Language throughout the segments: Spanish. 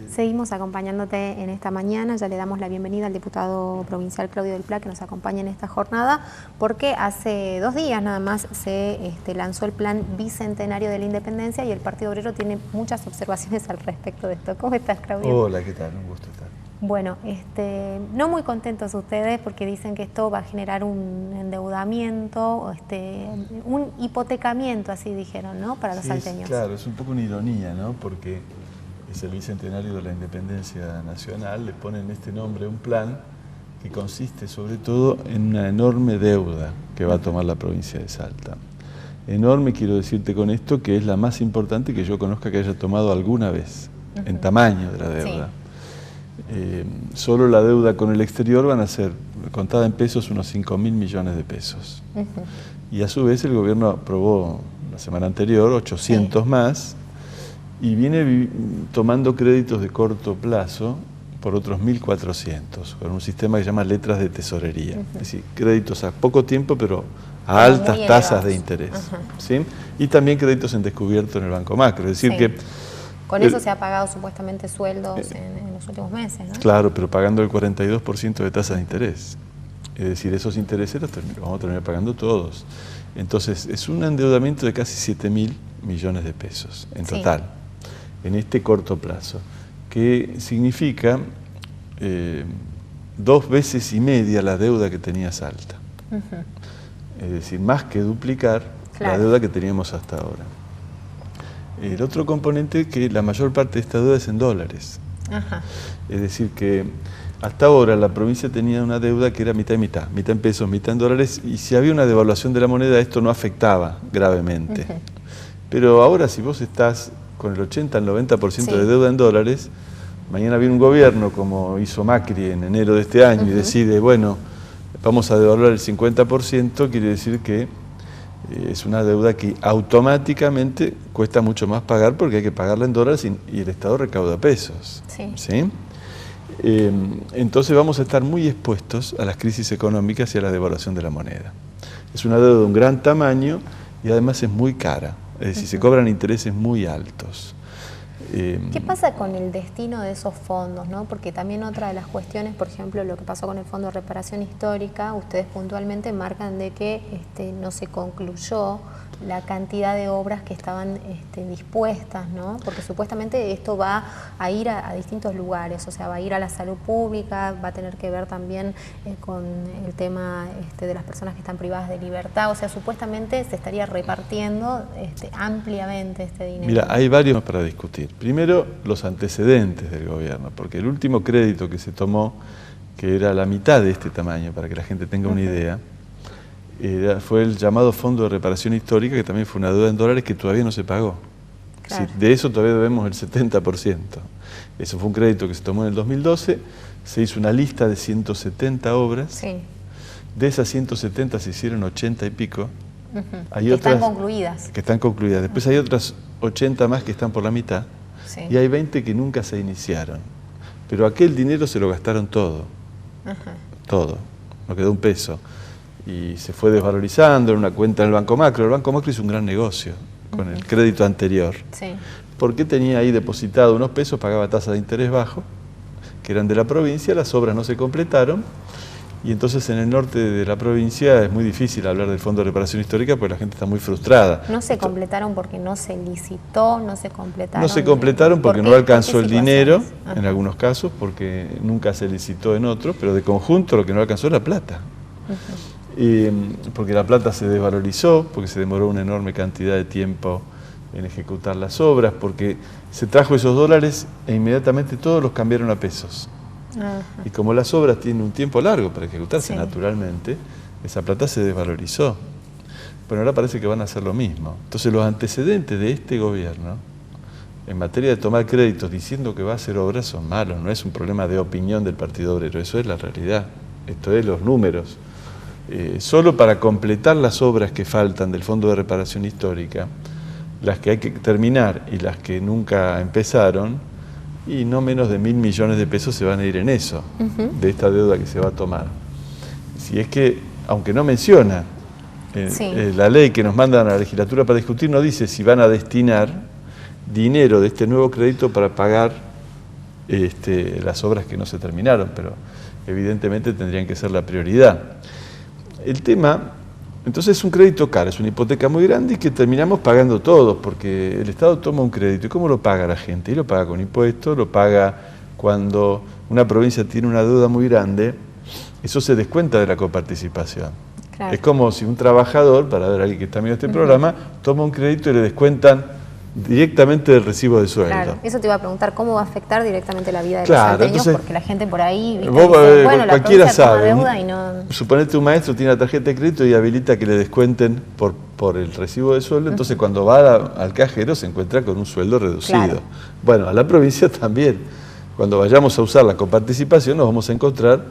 Seguimos acompañándote en esta mañana. Ya le damos la bienvenida al diputado provincial Claudio Del Pla, que nos acompaña en esta jornada, porque hace 2 días nada más se lanzó el plan bicentenario de la independencia y el Partido Obrero tiene muchas observaciones al respecto de esto. ¿Cómo estás, Claudio? Hola, ¿qué tal? Un gusto estar. Bueno, no muy contentos ustedes porque dicen que esto va a generar un endeudamiento, un hipotecamiento, así dijeron, ¿no? Para los salteños. Claro, es un poco una ironía, ¿no? Porque es el bicentenario de la independencia nacional, le ponen este nombre a un plan que consiste sobre todo en una enorme deuda que va a tomar la provincia de Salta. Enorme, quiero decirte con esto, que es la más importante que yo conozca que haya tomado alguna vez, en tamaño de la deuda. Sí. Solo la deuda con el exterior van a ser, contada en pesos, unos 5.000 millones de pesos. Y a su vez el gobierno aprobó la semana anterior 800 más, y viene tomando créditos de corto plazo por otros 1.400, con un sistema que se llama letras de tesorería. Es decir, créditos a poco tiempo, pero a altas tasas de interés. ¿Sí? Y también créditos en descubierto en el Banco Macro. Es decir que... Con eso se ha pagado supuestamente sueldos en los últimos meses, ¿no? Claro, pero pagando el 42% de tasa de interés. Es decir, esos intereses los vamos a terminar pagando todos. Entonces, es un endeudamiento de casi 7.000 millones de pesos en total. En este corto plazo, que significa 2 veces y media la deuda que tenía Salta. Es decir, más que duplicar la deuda que teníamos hasta ahora. El otro componente es que la mayor parte de esta deuda es en dólares. Es decir, que hasta ahora la provincia tenía una deuda que era mitad y mitad, mitad en pesos, mitad en dólares, y si había una devaluación de la moneda esto no afectaba gravemente. Pero ahora si vos estás con el 80 al 90% de deuda en dólares, mañana viene un gobierno como hizo Macri en enero de este año y decide, bueno, vamos a devaluar el 50%, quiere decir que es una deuda que automáticamente cuesta mucho más pagar porque hay que pagarla en dólares y el Estado recauda pesos. ¿Sí? Entonces vamos a estar muy expuestos a las crisis económicas y a la devaluación de la moneda. Es una deuda de un gran tamaño y además es muy cara. Es decir, se cobran intereses muy altos. ¿Qué pasa con el destino de esos fondos, ¿no? Porque también otra de las cuestiones, por ejemplo, lo que pasó con el Fondo de Reparación Histórica, ustedes puntualmente marcan de que no se concluyó la cantidad de obras que estaban dispuestas, ¿no? Porque supuestamente esto va a ir a distintos lugares, o sea, va a ir a la salud pública, va a tener que ver también con el tema de las personas que están privadas de libertad, o sea, supuestamente se estaría repartiendo ampliamente este dinero. Mira, hay varios para discutir. Primero, los antecedentes del gobierno, porque el último crédito que se tomó, que era la mitad de este tamaño, para que la gente tenga una idea, fue el llamado Fondo de Reparación Histórica, que también fue una deuda en dólares que todavía no se pagó. Claro. Es decir, de eso todavía debemos el 70%. Eso fue un crédito que se tomó en el 2012, se hizo una lista de 170 obras, de esas 170 se hicieron 80 y pico. Hay otras están concluidas. Que están concluidas. Después hay otras 80 más que están por la mitad, y hay 20 que nunca se iniciaron. Pero aquel dinero se lo gastaron todo, todo, no quedó un peso. Y se fue desvalorizando en una cuenta en el Banco Macro. El Banco Macro hizo un gran negocio con el crédito anterior. Porque tenía ahí depositado unos pesos, pagaba tasa de interés bajo, que eran de la provincia, las obras no se completaron, y entonces en el norte de la provincia es muy difícil hablar del Fondo de Reparación Histórica porque la gente está muy frustrada. No se completaron porque no se licitó, no se completaron. No se completaron porque no alcanzó el dinero, en algunos casos, porque nunca se licitó en otros, pero de conjunto lo que no alcanzó era plata. Porque la plata se desvalorizó, porque se demoró una enorme cantidad de tiempo en ejecutar las obras, porque se trajo esos dólares e inmediatamente todos los cambiaron a pesos. Y como las obras tienen un tiempo largo para ejecutarse naturalmente, esa plata se desvalorizó. Pero ahora parece que van a hacer lo mismo. Entonces los antecedentes de este gobierno, en materia de tomar créditos diciendo que va a hacer obras, son malos. No es un problema de opinión del Partido Obrero, eso es la realidad. Esto es los números. Solo para completar las obras que faltan del Fondo de Reparación Histórica, las que hay que terminar y las que nunca empezaron, y no menos de 1.000 millones de pesos se van a ir en eso, de esta deuda que se va a tomar. Si es que, aunque no menciona La ley que nos mandan a la legislatura para discutir no dice si van a destinar dinero de este nuevo crédito para pagar las obras que no se terminaron, pero evidentemente tendrían que ser la prioridad. El tema, entonces es un crédito caro, es una hipoteca muy grande y que terminamos pagando todos, porque el Estado toma un crédito. ¿Y cómo lo paga la gente? Y lo paga con impuestos, lo paga cuando una provincia tiene una deuda muy grande, eso se descuenta de la coparticipación. Claro. Es como si un trabajador, para ver a alguien que está viendo este programa, toma un crédito y le descuentan directamente del recibo de sueldo. Claro, eso te iba a preguntar, ¿cómo va a afectar directamente la vida de los salteños? Entonces, porque la gente por ahí, ¿viste? Vos, dice, bueno, la cualquiera sabe, deuda y no... Suponete un maestro tiene una tarjeta de crédito y habilita que le descuenten por el recibo de sueldo, entonces cuando va al cajero se encuentra con un sueldo reducido. Claro. Bueno, a la provincia también. Cuando vayamos a usar la coparticipación nos vamos a encontrar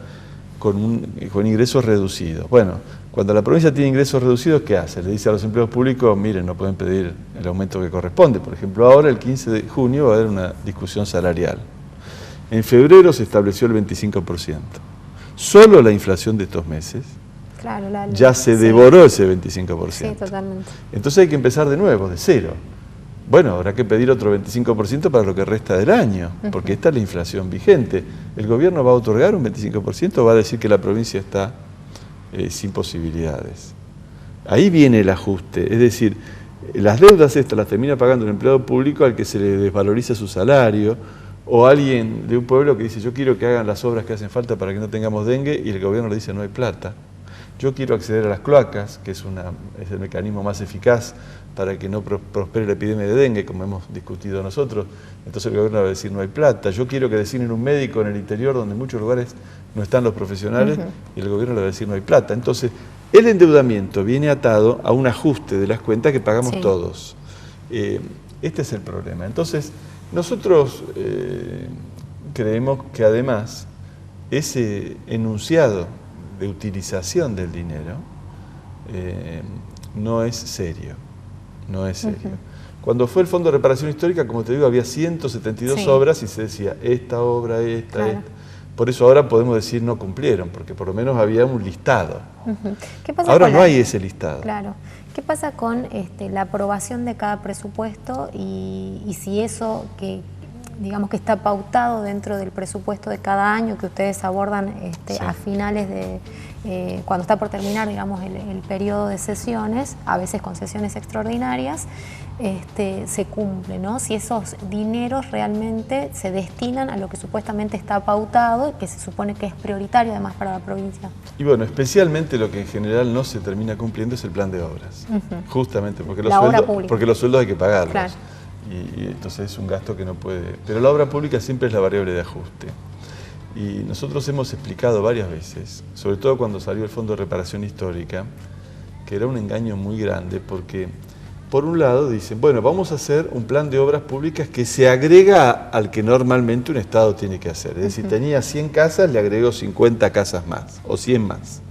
con ingresos reducidos. Bueno, cuando la provincia tiene ingresos reducidos, ¿qué hace? Le dice a los empleados públicos, miren, no pueden pedir el aumento que corresponde. Por ejemplo, ahora el 15 de junio va a haber una discusión salarial. En febrero se estableció el 25%. Solo la inflación de estos meses ya se devoró ese 25%. Sí, totalmente. Entonces hay que empezar de nuevo, de cero. Bueno, habrá que pedir otro 25% para lo que resta del año, porque esta es la inflación vigente. ¿El gobierno va a otorgar un 25% o va a decir que la provincia está sin posibilidades? Ahí viene el ajuste, es decir, las deudas estas las termina pagando el empleado público al que se le desvaloriza su salario, o alguien de un pueblo que dice, yo quiero que hagan las obras que hacen falta para que no tengamos dengue, y el gobierno le dice, no hay plata. Yo quiero acceder a las cloacas, que es el mecanismo más eficaz para que no prospere la epidemia de dengue, como hemos discutido nosotros. Entonces el gobierno va a decir, no hay plata. Yo quiero que designen un médico en el interior, donde en muchos lugares no están los profesionales, y el gobierno le va a decir, no hay plata. Entonces, el endeudamiento viene atado a un ajuste de las cuentas que pagamos todos. Este es el problema. Entonces, nosotros creemos que además ese enunciado de utilización del dinero no es serio. No es serio. Cuando fue el Fondo de Reparación Histórica, como te digo, había 172 obras y se decía esta obra, esta. Por eso ahora podemos decir no cumplieron, porque por lo menos había un listado. ¿Qué pasa ahora no hay ese listado. Claro. ¿Qué pasa con la aprobación de cada presupuesto y si eso que digamos que está pautado dentro del presupuesto de cada año que ustedes abordan a finales de cuando está por terminar, digamos, el periodo de sesiones, a veces con sesiones extraordinarias, se cumple, ¿no? Si esos dineros realmente se destinan a lo que supuestamente está pautado y que se supone que es prioritario además para la provincia. Y bueno, especialmente lo que en general no se termina cumpliendo es el plan de obras, justamente porque los sueldos hay que pagarlos. Claro. Y entonces es un gasto que no puede... Pero la obra pública siempre es la variable de ajuste. Y nosotros hemos explicado varias veces, sobre todo cuando salió el Fondo de Reparación Histórica, que era un engaño muy grande porque, por un lado, dicen, bueno, vamos a hacer un plan de obras públicas que se agrega al que normalmente un Estado tiene que hacer. Es decir, tenía 100 casas, le agrego 50 casas más, o 100 más.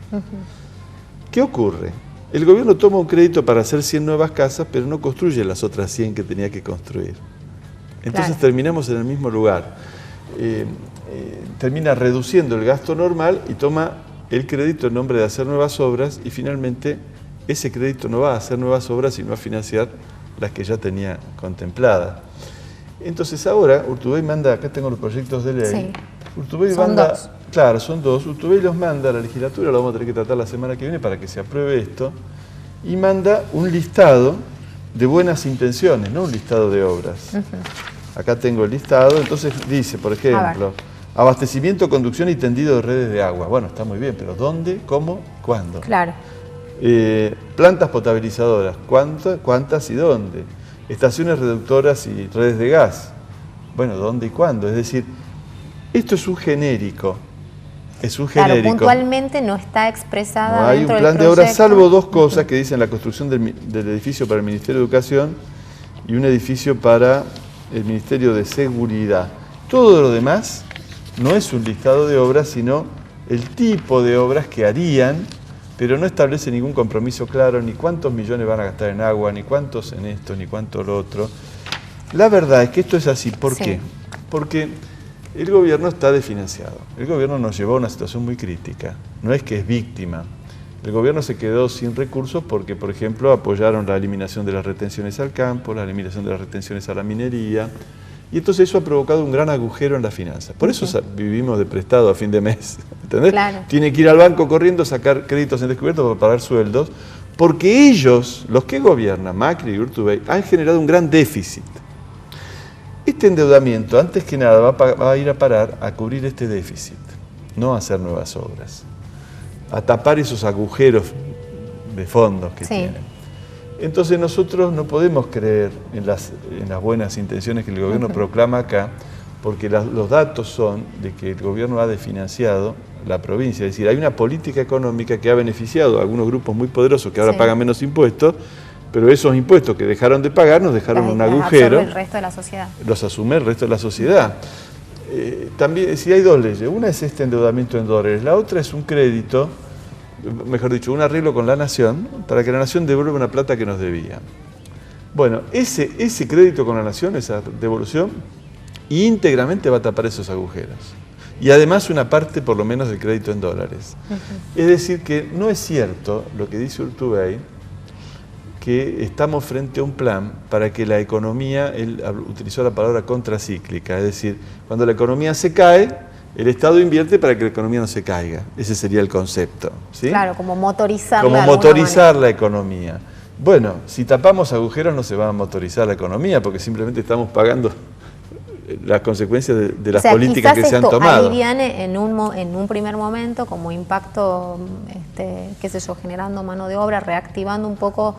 ¿Qué ocurre? El gobierno toma un crédito para hacer 100 nuevas casas, pero no construye las otras 100 que tenía que construir. Entonces terminamos en el mismo lugar. Termina reduciendo el gasto normal y toma el crédito en nombre de hacer nuevas obras y finalmente ese crédito no va a hacer nuevas obras sino a financiar las que ya tenía contempladas. Entonces ahora Urtubey manda, acá tengo los proyectos de ley. Urtubey manda, dos. Claro, son dos. Urtubey los manda a la legislatura, lo vamos a tener que tratar la semana que viene para que se apruebe esto, y manda un listado de buenas intenciones, no un listado de obras. Acá tengo el listado, entonces dice, por ejemplo, abastecimiento, conducción y tendido de redes de agua. Bueno, está muy bien, pero ¿dónde, cómo, cuándo? Claro. Plantas potabilizadoras, ¿cuántas y dónde? Estaciones reductoras y redes de gas. Bueno, ¿dónde y cuándo? Es decir, esto es un genérico. Es un genérico. Claro, puntualmente no está expresada. No hay un plan de obras, salvo dos cosas que dicen la construcción del edificio para el Ministerio de Educación y un edificio para el Ministerio de Seguridad. Todo lo demás no es un listado de obras, sino el tipo de obras que harían, pero no establece ningún compromiso claro, ni cuántos millones van a gastar en agua, ni cuántos en esto, ni cuánto lo otro. La verdad es que esto es así. ¿Por qué? Porque el gobierno está desfinanciado. El gobierno nos llevó a una situación muy crítica. No es que es víctima. el gobierno se quedó sin recursos porque, por ejemplo, apoyaron la eliminación de las retenciones al campo, la eliminación de las retenciones a la minería, y entonces eso ha provocado un gran agujero en las finanzas. Por eso vivimos de prestado a fin de mes, ¿entendés? Claro. Tiene que ir al banco corriendo a sacar créditos en descubierto para pagar sueldos, porque ellos, los que gobiernan, Macri y Urtubey, han generado un gran déficit. Este endeudamiento, antes que nada, va a ir a parar a cubrir este déficit, no a hacer nuevas obras, a tapar esos agujeros de fondos que tienen. Entonces nosotros no podemos creer en las buenas intenciones que el gobierno proclama acá, porque los datos son de que el gobierno ha desfinanciado la provincia. Es decir, hay una política económica que ha beneficiado a algunos grupos muy poderosos que ahora pagan menos impuestos, pero esos impuestos que dejaron de pagar nos dejaron un agujero. El resto de la sociedad. Los asume el resto de la sociedad. También, si hay dos leyes, una es este endeudamiento en dólares, la otra es un crédito, mejor dicho, un arreglo con la Nación, para que la Nación devuelva una plata que nos debía. Bueno, ese crédito con la Nación, esa devolución, íntegramente va a tapar esos agujeros. Y además una parte, por lo menos, del crédito en dólares. Es decir, que no es cierto lo que dice Urtubey, que estamos frente a un plan para que la economía, él utilizó la palabra contracíclica, es decir, cuando la economía se cae, el Estado invierte para que la economía no se caiga. Ese sería el concepto, ¿sí? Claro, como motorizar la economía. Bueno, si tapamos agujeros no se va a motorizar la economía, porque simplemente estamos pagando las consecuencias de las políticas que se han tomado. Aliviane en un primer momento como impacto, qué sé yo, generando mano de obra, reactivando un poco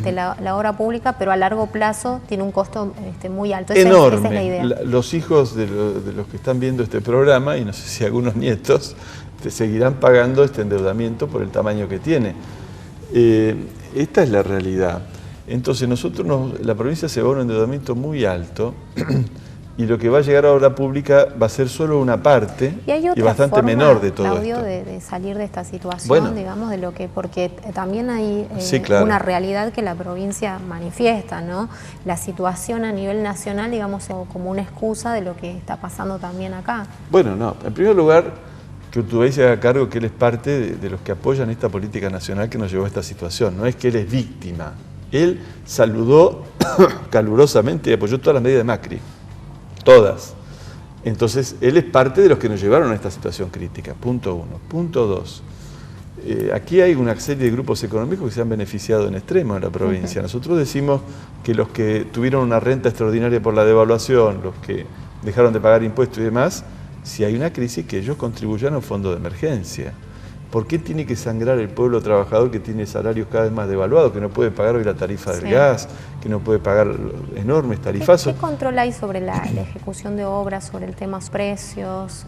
la obra pública, pero a largo plazo tiene un costo muy alto. Enorme. Esa es la idea. Los hijos de los que están viendo este programa, y no sé si algunos nietos, seguirán pagando este endeudamiento por el tamaño que tiene. Esta es la realidad. Entonces la provincia se va a un endeudamiento muy alto, y lo que va a llegar a obra pública va a ser solo una parte y bastante menor de todo Claudio, esto. de salir de esta situación, digamos, de lo que, porque también hay una realidad que la provincia manifiesta, ¿no? La situación a nivel nacional, digamos, como una excusa de lo que está pasando también acá. Bueno, no, en primer lugar, que Urtubey se haga cargo que él es parte de los que apoyan esta política nacional que nos llevó a esta situación, no es que él es víctima. Él saludó calurosamente y apoyó todas las medidas de Macri. Todas. Entonces, él es parte de los que nos llevaron a esta situación crítica, punto uno. Punto dos, aquí hay una serie de grupos económicos que se han beneficiado en extremo en la provincia. Nosotros decimos que los que tuvieron una renta extraordinaria por la devaluación, los que dejaron de pagar impuestos y demás, si hay una crisis, que ellos contribuyan a un fondo de emergencia. ¿Por qué tiene que sangrar el pueblo trabajador que tiene salarios cada vez más devaluados, que no puede pagar hoy la tarifa del gas, que no puede pagar enormes tarifazos? ¿Qué control hay sobre la ejecución de obras, sobre el tema precios?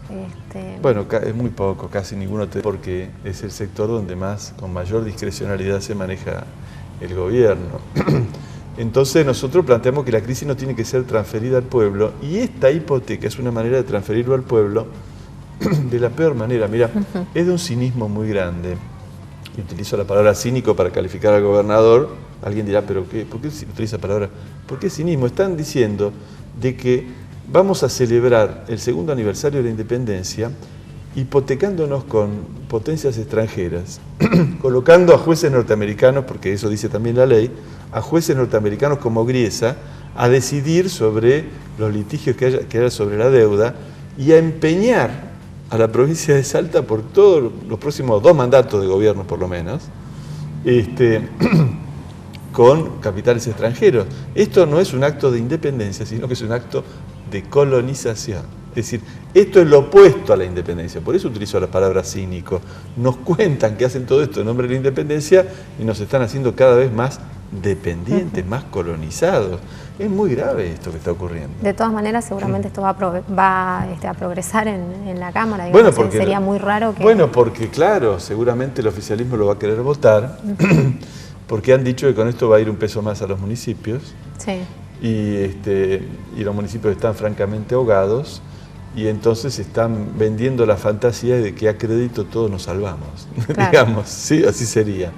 Bueno, es muy poco, casi ninguno, porque es el sector donde con mayor discrecionalidad se maneja el gobierno. Entonces nosotros planteamos que la crisis no tiene que ser transferida al pueblo, y esta hipoteca es una manera de transferirlo al pueblo de la peor manera. Mira, es de un cinismo muy grande, y utilizo la palabra cínico para calificar al gobernador. Alguien dirá, ¿pero qué? ¿Por qué utiliza la palabra? ¿Por qué cinismo? Están diciendo de que vamos a celebrar el 2º aniversario de la independencia hipotecándonos con potencias extranjeras, colocando a jueces norteamericanos, porque eso dice también la ley, a jueces norteamericanos como Griesa, a decidir sobre los litigios que haya sobre la deuda, y a empeñar a la provincia de Salta por todos los próximos 2 mandatos de gobierno, por lo menos, con capitales extranjeros. Esto no es un acto de independencia, sino que es un acto de colonización. Es decir, esto es lo opuesto a la independencia. Por eso utilizo la palabra cínico. Nos cuentan que hacen todo esto en nombre de la independencia y nos están haciendo cada vez más dependientes, más colonizados. Es muy grave esto que está ocurriendo. De todas maneras, seguramente esto va a progresar en la Cámara. Digamos, bueno, porque sería muy raro que... Bueno, porque claro, seguramente el oficialismo lo va a querer votar, porque han dicho que con esto va a ir un peso más a los municipios. Sí. Y los municipios están francamente ahogados, y entonces están vendiendo la fantasía de que a crédito todos nos salvamos. Claro. Digamos, sí, así sería.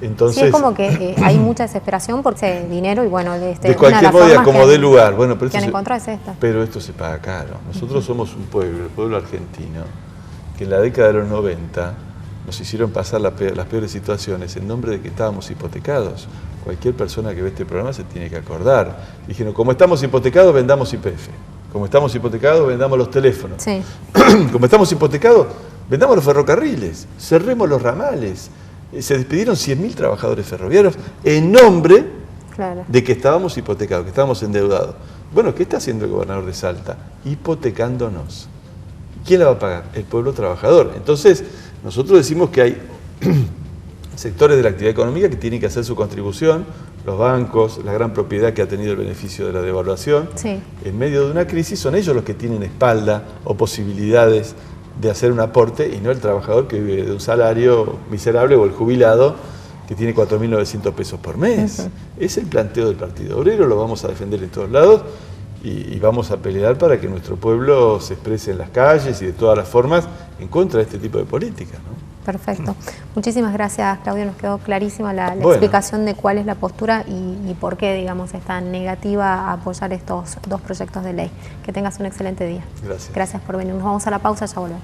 Entonces, sí, es como que hay mucha desesperación por ese dinero, y bueno, de cualquier modo y como dé lugar. Bueno, pero pero esto se paga caro. Nosotros somos un pueblo, el pueblo argentino, que en la década de los 90 nos hicieron pasar las peores situaciones en nombre de que estábamos hipotecados. Cualquier persona que ve este programa se tiene que acordar. Dijeron, como estamos hipotecados, vendamos YPF. Como estamos hipotecados, vendamos los teléfonos. Sí. Como estamos hipotecados, vendamos los ferrocarriles, cerremos los ramales. Se despidieron 100.000 trabajadores ferroviarios en nombre de que estábamos hipotecados, que estábamos endeudados. Bueno, ¿qué está haciendo el gobernador de Salta? Hipotecándonos. ¿Quién la va a pagar? El pueblo trabajador. Entonces, nosotros decimos que hay sectores de la actividad económica que tienen que hacer su contribución, los bancos, la gran propiedad que ha tenido el beneficio de la devaluación. Sí. En medio de una crisis son ellos los que tienen espalda o posibilidades de hacer un aporte y no el trabajador que vive de un salario miserable o el jubilado que tiene 4.900 pesos por mes. Es el planteo del Partido Obrero, lo vamos a defender en todos lados y vamos a pelear para que nuestro pueblo se exprese en las calles y de todas las formas en contra de este tipo de política, ¿no? Perfecto. Muchísimas gracias, Claudio. Nos quedó clarísima la explicación de cuál es la postura y por qué, digamos, es tan negativa a apoyar estos dos proyectos de ley. Que tengas un excelente día. Gracias. Gracias por venir. Nos vamos a la pausa, ya volvemos.